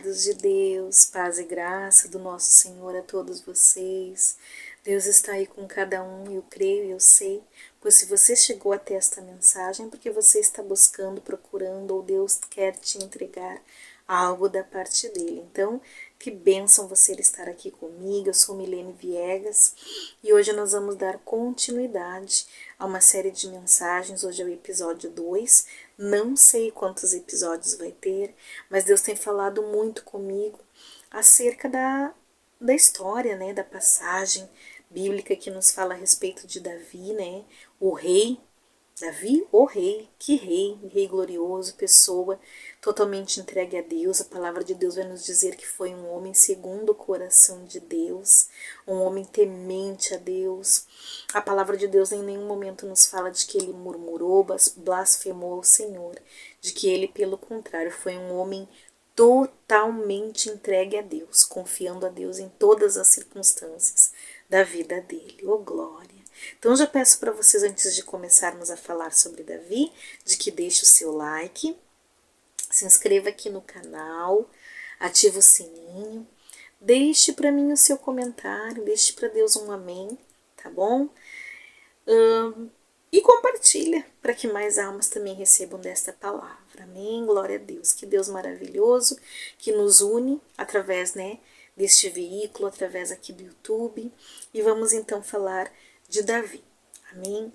amados de Deus, paz e graça do nosso Senhor a todos vocês. Deus está aí com cada um, eu creio e eu sei, pois se você chegou até esta mensagem, é porque você está buscando, procurando, ou Deus quer te entregar algo da parte dele. Então, que bênção você estar aqui comigo. Eu sou Milene Viegas e hoje nós vamos dar continuidade a uma série de mensagens. Hoje é o episódio 2. Não sei quantos episódios vai ter, mas Deus tem falado muito comigo acerca da história, né, da passagem bíblica que nos fala a respeito de Davi, né, o rei. Davi, o rei, que rei glorioso, pessoa totalmente entregue a Deus. A palavra de Deus vai nos dizer que foi um homem segundo o coração de Deus, um homem temente a Deus. A palavra de Deus em nenhum momento nos fala de que ele murmurou, blasfemou ao Senhor, de que ele, pelo contrário, foi um homem totalmente entregue a Deus, confiando a Deus em todas as circunstâncias da vida dele. Oh, glória! Então, já peço para vocês, antes de começarmos a falar sobre Davi, de que deixe o seu like, se inscreva aqui no canal, ative o sininho, deixe para mim o seu comentário, deixe para Deus um amém, tá bom? E compartilha, para que mais almas também recebam desta palavra, amém? Glória a Deus, que Deus maravilhoso, que nos une através, né, deste veículo, através aqui do YouTube, e vamos então falar de Davi, amém?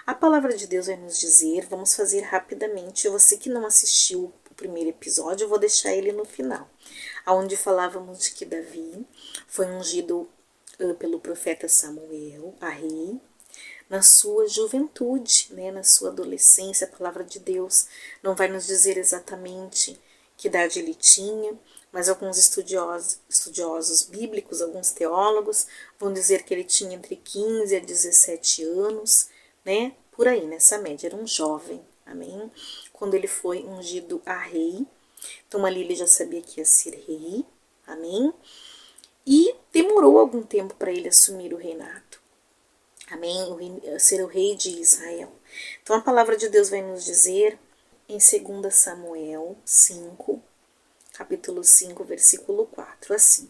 A palavra de Deus vai nos dizer, vamos fazer rapidamente, você que não assistiu o primeiro episódio, eu vou deixar ele no final, onde falávamos de que Davi foi ungido pelo profeta Samuel, a rei, na sua juventude, né, na sua adolescência. A palavra de Deus não vai nos dizer exatamente que idade ele tinha, mas alguns estudiosos bíblicos, alguns teólogos, vão dizer que ele tinha entre 15 a 17 anos, né? Por aí, nessa média, era um jovem, amém? Quando ele foi ungido a rei, então ali ele já sabia que ia ser rei, amém? E demorou algum tempo para ele assumir o reinado, amém? Ser o rei de Israel. Então a palavra de Deus vai nos dizer em 2 Samuel 5, capítulo 5, versículo 4, assim,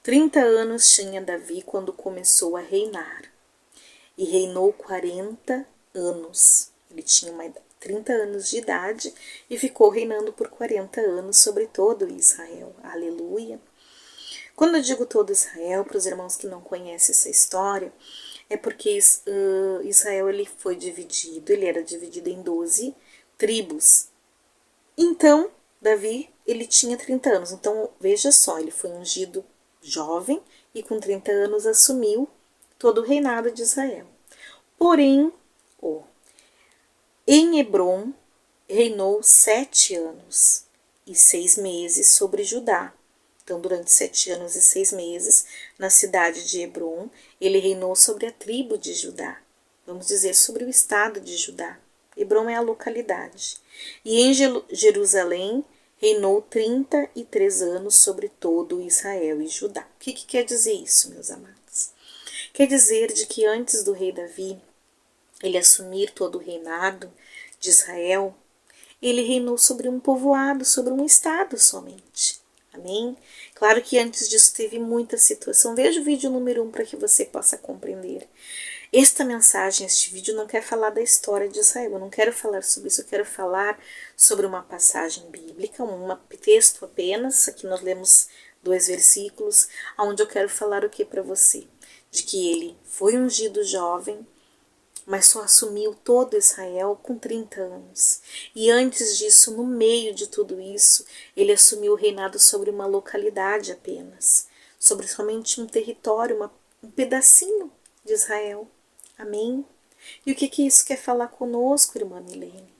30 anos tinha Davi quando começou a reinar, e reinou 40 anos. Ele tinha 30 anos de idade e ficou reinando por 40 anos sobre todo Israel. Aleluia! Quando eu digo todo Israel, para os irmãos que não conhecem essa história, é porque Israel ele foi dividido, ele era dividido em 12 tribos. Então, Davi, ele tinha 30 anos. Então, veja só, ele foi ungido jovem e com 30 anos assumiu todo o reinado de Israel. Porém, em Hebrom, reinou 7 anos e 6 meses sobre Judá. Então, durante 7 anos e 6 meses, na cidade de Hebrom, ele reinou sobre a tribo de Judá. Vamos dizer, sobre o estado de Judá. Hebrom é a localidade. E em Jerusalém, reinou 33 anos sobre todo Israel e Judá. O que quer dizer isso, meus amados? Quer dizer de que antes do rei Davi, ele assumir todo o reinado de Israel, ele reinou sobre um povoado, sobre um estado somente. Amém? Claro que antes disso teve muita situação. Veja o vídeo número 1 para que você possa compreender. Esta mensagem, este vídeo não quer falar da história de Israel. Eu não quero falar sobre isso. Eu quero falar sobre uma passagem bíblica, um texto apenas. Aqui nós lemos 2 versículos, onde eu quero falar o que para você? De que ele foi ungido jovem, mas só assumiu todo Israel com 30 anos. E antes disso, no meio de tudo isso, ele assumiu o reinado sobre uma localidade apenas, sobre somente um território, um pedacinho de Israel. Amém? E o que isso quer falar conosco, irmã Milene?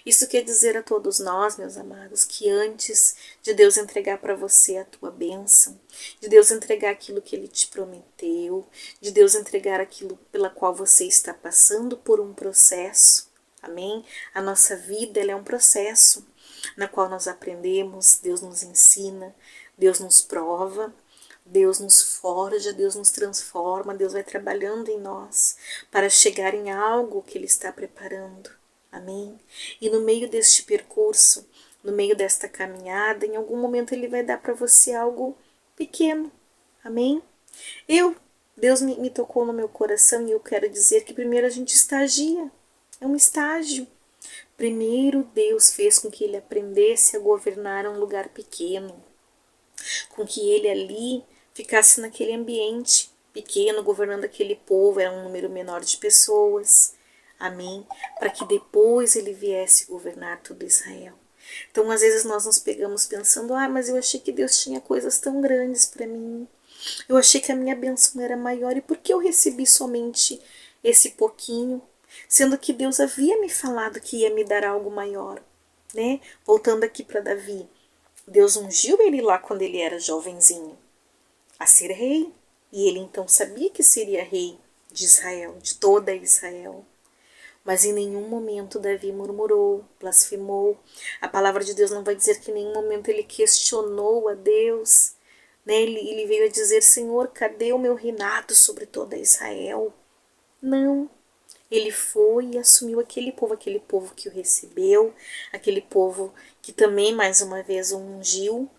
Isso quer dizer a todos nós, meus amados, que antes de Deus entregar para você a tua bênção, de Deus entregar aquilo que Ele te prometeu, de Deus entregar aquilo pela qual você está passando por um processo, amém? A nossa vida ela é um processo na qual nós aprendemos, Deus nos ensina, Deus nos prova, Deus nos forja, Deus nos transforma, Deus vai trabalhando em nós para chegar em algo que Ele está preparando. Amém? E no meio deste percurso, no meio desta caminhada, em algum momento Ele vai dar para você algo pequeno. Amém? Deus me tocou no meu coração e eu quero dizer que primeiro a gente estagia. É um estágio. Primeiro Deus fez com que ele aprendesse a governar um lugar pequeno, com que ele ali ficasse naquele ambiente pequeno, governando aquele povo, era um número menor de pessoas. Amém? Para que depois ele viesse governar todo Israel. Então, às vezes nós nos pegamos pensando, mas eu achei que Deus tinha coisas tão grandes para mim. Eu achei que a minha bênção era maior e por que eu recebi somente esse pouquinho? Sendo que Deus havia me falado que ia me dar algo maior, né? Voltando aqui para Davi, Deus ungiu ele lá quando ele era jovenzinho a ser rei, e ele então sabia que seria rei de Israel, de toda Israel. Mas em nenhum momento Davi murmurou, blasfemou. A palavra de Deus não vai dizer que em nenhum momento ele questionou a Deus, né? Ele veio a dizer, Senhor, cadê o meu reinado sobre toda Israel? Não. Ele foi e assumiu aquele povo que o recebeu, aquele povo que também, mais uma vez, o ungiu.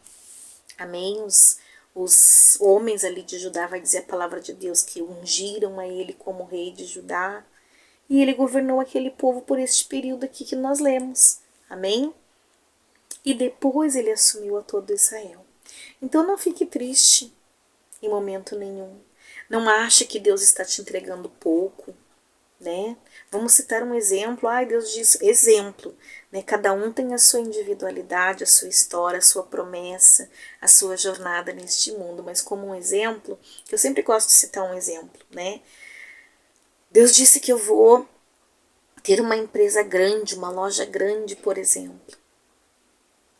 Amém? Os homens ali de Judá, vai dizer a palavra de Deus, que ungiram a ele como rei de Judá. E ele governou aquele povo por este período aqui que nós lemos. Amém? E depois ele assumiu a todo Israel. Então não fique triste em momento nenhum. Não ache que Deus está te entregando pouco, né? Vamos citar um exemplo. Deus diz, exemplo, né? Cada um tem a sua individualidade, a sua história, a sua promessa, a sua jornada neste mundo, mas como um exemplo, que eu sempre gosto de citar um exemplo, né? Deus disse que eu vou ter uma empresa grande, uma loja grande, por exemplo.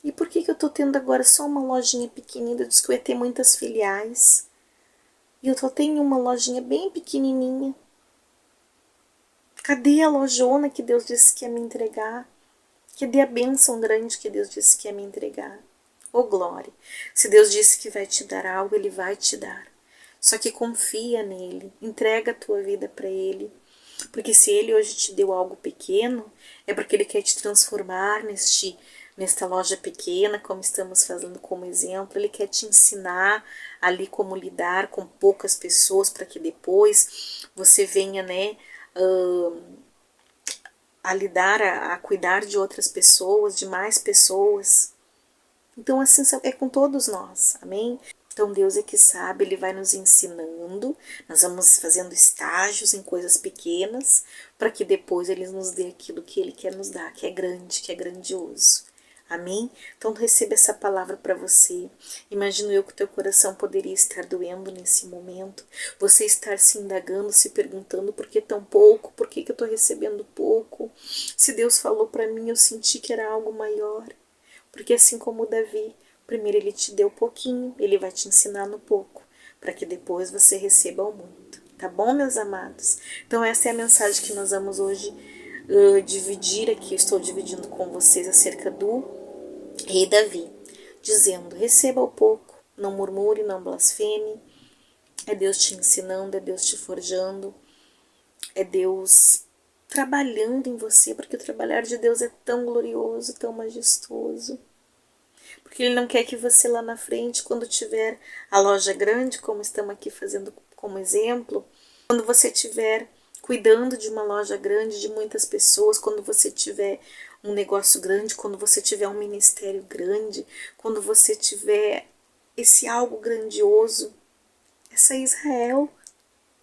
E por que eu tô tendo agora só uma lojinha pequenina? Eu disse que eu ia ter muitas filiais. E eu só tenho uma lojinha bem pequenininha. Cadê a lojona que Deus disse que ia me entregar? Cadê a bênção grande que Deus disse que ia me entregar? Glória! Se Deus disse que vai te dar algo, Ele vai te dar. Só que confia nele, entrega a tua vida para Ele. Porque se Ele hoje te deu algo pequeno, é porque Ele quer te transformar nesta loja pequena, como estamos fazendo como exemplo. Ele quer te ensinar ali como lidar com poucas pessoas, para que depois você venha, né, a lidar, a cuidar de outras pessoas, de mais pessoas. Então assim é com todos nós, amém? Então Deus é que sabe, Ele vai nos ensinando, nós vamos fazendo estágios em coisas pequenas, para que depois Ele nos dê aquilo que Ele quer nos dar, que é grande, que é grandioso. Amém? Então receba essa palavra para você. Imagino eu que o teu coração poderia estar doendo nesse momento. Você estar se indagando, se perguntando por que tão pouco, por que eu estou recebendo pouco. Se Deus falou para mim, eu senti que era algo maior. Porque assim como Davi, primeiro ele te deu pouquinho, ele vai te ensinar no pouco, para que depois você receba o muito. Tá bom, meus amados? Então essa é a mensagem que nós vamos hoje dividir aqui. Estou dividindo com vocês acerca do rei Davi, dizendo, receba o pouco, não murmure, não blasfeme. É Deus te ensinando, é Deus te forjando, é Deus trabalhando em você, porque o trabalhar de Deus é tão glorioso, tão majestoso. Porque Ele não quer que você lá na frente, quando tiver a loja grande, como estamos aqui fazendo como exemplo, quando você tiver cuidando de uma loja grande, de muitas pessoas, quando você tiver um negócio grande, quando você tiver um ministério grande, quando você tiver esse algo grandioso, essa Israel,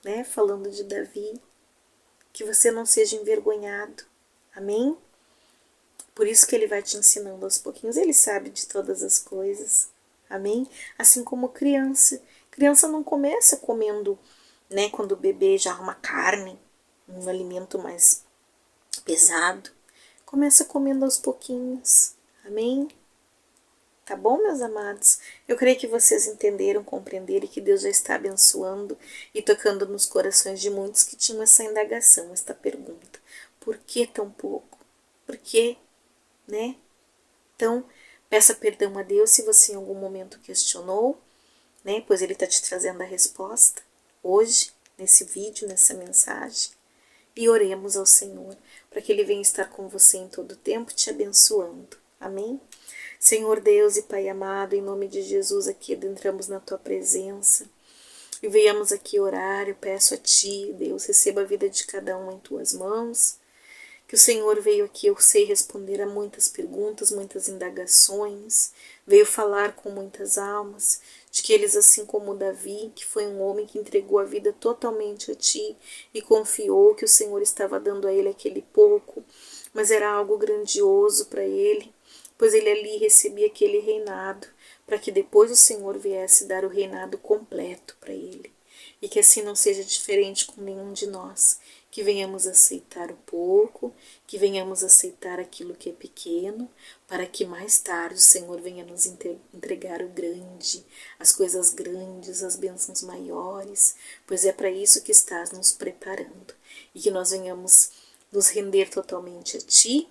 né, falando de Davi, que você não seja envergonhado, amém? Por isso que Ele vai te ensinando aos pouquinhos, Ele sabe de todas as coisas, amém? Assim como criança, criança não começa comendo, né, quando o bebê já arruma carne, um alimento mais pesado, começa comendo aos pouquinhos, amém? Tá bom, meus amados? Eu creio que vocês entenderam, compreenderam e que Deus já está abençoando e tocando nos corações de muitos que tinham essa indagação, esta pergunta. Por que tão pouco? Por que, né? Então, peça perdão a Deus se você em algum momento questionou, né? Pois Ele está te trazendo a resposta hoje, nesse vídeo, nessa mensagem. E oremos ao Senhor, para que Ele venha estar com você em todo o tempo, te abençoando. Amém? Senhor Deus e Pai amado, em nome de Jesus, aqui adentramos na Tua presença e venhamos aqui orar. Eu peço a Ti, Deus, receba a vida de cada um em Tuas mãos, que o Senhor veio aqui, eu sei, responder a muitas perguntas, muitas indagações, veio falar com muitas almas, de que eles, assim como Davi, que foi um homem que entregou a vida totalmente a Ti e confiou que o Senhor estava dando a ele aquele pouco, mas era algo grandioso para ele, pois ele ali recebia aquele reinado, para que depois o Senhor viesse dar o reinado completo para ele. E que assim não seja diferente com nenhum de nós, que venhamos aceitar o pouco, que venhamos aceitar aquilo que é pequeno, para que mais tarde o Senhor venha nos entregar o grande, as coisas grandes, as bênçãos maiores, pois é para isso que estás nos preparando, e que nós venhamos nos render totalmente a Ti,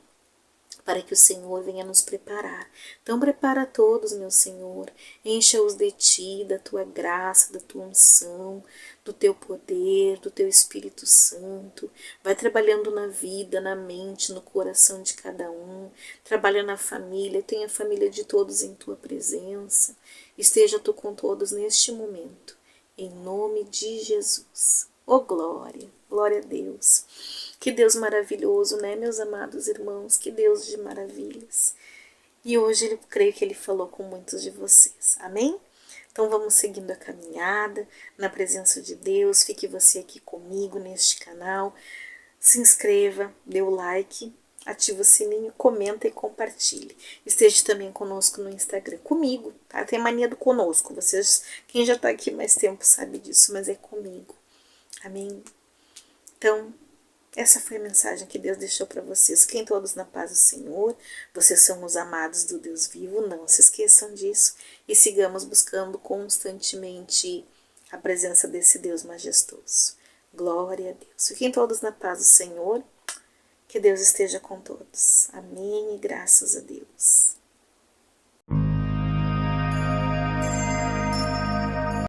para que o Senhor venha nos preparar. Então prepara todos, meu Senhor, encha-os de Ti, da Tua graça, da Tua unção, do Teu poder, do Teu Espírito Santo. Vai trabalhando na vida, na mente, no coração de cada um. Trabalha na família, tenha a família de todos em Tua presença. Esteja Tu com todos neste momento, em nome de Jesus. Oh glória, glória a Deus. Que Deus maravilhoso, né, meus amados irmãos? Que Deus de maravilhas. E hoje eu creio que Ele falou com muitos de vocês. Amém? Então vamos seguindo a caminhada na presença de Deus. Fique você aqui comigo neste canal. Se inscreva, dê o like, ativa o sininho, comenta e compartilhe. Esteja também conosco no Instagram, comigo, tá? Tem mania do conosco. Vocês, quem já tá aqui mais tempo sabe disso, mas é comigo. Amém? Então, essa foi a mensagem que Deus deixou para vocês. Fiquem todos na paz do Senhor. Vocês são os amados do Deus vivo. Não se esqueçam disso. E sigamos buscando constantemente a presença desse Deus majestoso. Glória a Deus. Fiquem todos na paz do Senhor. Que Deus esteja com todos. Amém e graças a Deus.